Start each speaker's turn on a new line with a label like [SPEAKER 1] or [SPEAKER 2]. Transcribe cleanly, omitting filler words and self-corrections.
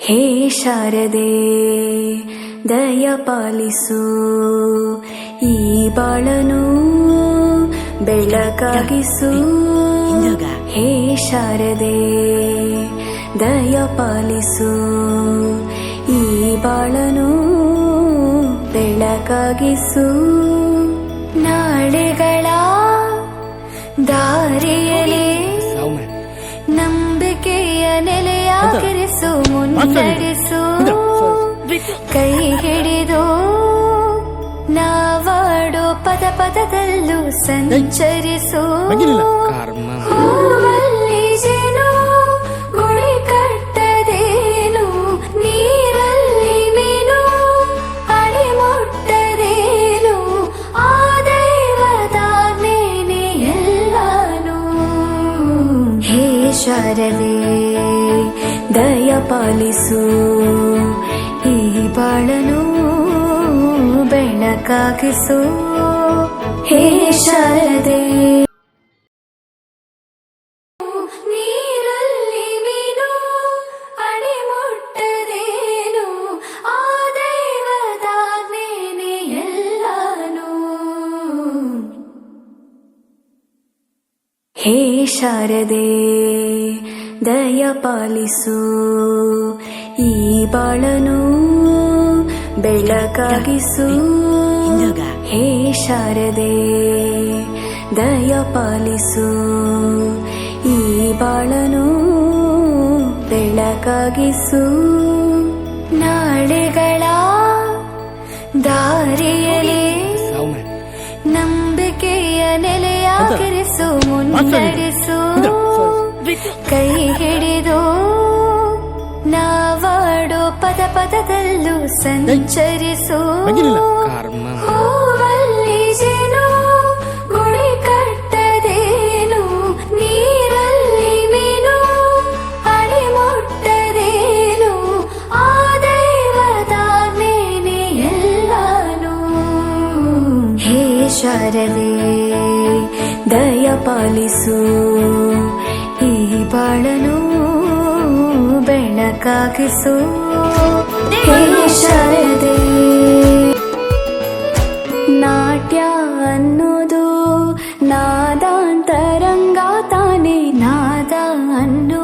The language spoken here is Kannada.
[SPEAKER 1] ಹೇ ಶಾರದೆ ದಯ ಪಾಲಿಸು, ಈ ಬಾಳನು ಬೆಳಕಾಗಿಸು. ಹೇ ಶಾರದೆ ದಯ ಪಾಲಿಸು, ಈ ಬಾಳನು ಬೆಳಕಾಗಿಸು. ನಾಳೆಗಳ ದಾರಿಯಲ್ಲಿ ನಂಬಿಕೆಯ ನೆಲೆಯಾಗಿರಿಸು, ಮುನ್ನಡೆಸು. ಕೈ ಹಿಡಿದು ನಾವಾಡೋ ಪದ ಪದದಲ್ಲೂ ಸಂಚರಿಸು. ಹೂವಲ್ಲಿ ಜೇನು ಗುಳಿ ಕಟ್ಟದೇನು, ನೀರಲ್ಲಿ ಮೀನು ಅಡಿ ಮುಟ್ಟದೇನು, ಆ ದೈವದಾಜ್ಞೆನೇ ಎಲ್ಲಾನು. ಹೇ ಶಾರದೆ ದಯ ಪಾಲಿಸು, ಈ ಬಾಳನು ಬೆಳಕಾಗಿಸು. ಹೇ ಶಾರದೆ ನೀರಲ್ಲಿ ಮೀನು ಅಡಿ ಮುಟ್ಟದೇನು, ಆ ದೈವದಾಜ್ಞೆನೇ ಎಲ್ಲಾನು. ಹೇ ಶಾರದೆ ದಯ ಪಾಲಿಸು, ಈ ಬಾಳನು ಬೆಳಕಾಗಿಸು. ಹೇ ಶಾರದೆ ದಯ ಪಾಲಿಸು, ಈ ಬಾಳನು ಬೆಳಕಾಗಿಸು. ನಾಳೆಗಳ ದಾರಿಯಲ್ಲಿ ನಂಬಿಕೆಯ ನೆಲೆಯಾಗಿರಿಸು, ಮುನ್ನಡೆಸು. ಕೈ ಹಿಡಿದು ನಾವಾಡೋ ಪದ ಪದದಲ್ಲೂ ಸಂಚರಿಸು. ಹೂವಲ್ಲಿ ಜೇನು ಗುಳಿ ಕಟ್ಟದೇನು, ನೀರಲ್ಲಿ ಮೀನು ಅಡಿ ಮುಟ್ಟದೇನು, ಆ ದೈವದಾಜ್ಞೆನೇ ಎಲ್ಲಾನು. ಹೇ ಶಾರದೆ ದಯ ಪಾಲಿಸು, ಈ ಬಾಳನು ಬೆಳಕಾಗಿಸು. ಹೇ ಶಾರದೆ ನಾಟ್ಯ ಅನ್ನೋದು ನಾದಾಂತರಂಗ ತಾನೆ, ನಾದ ಅನ್ನೋ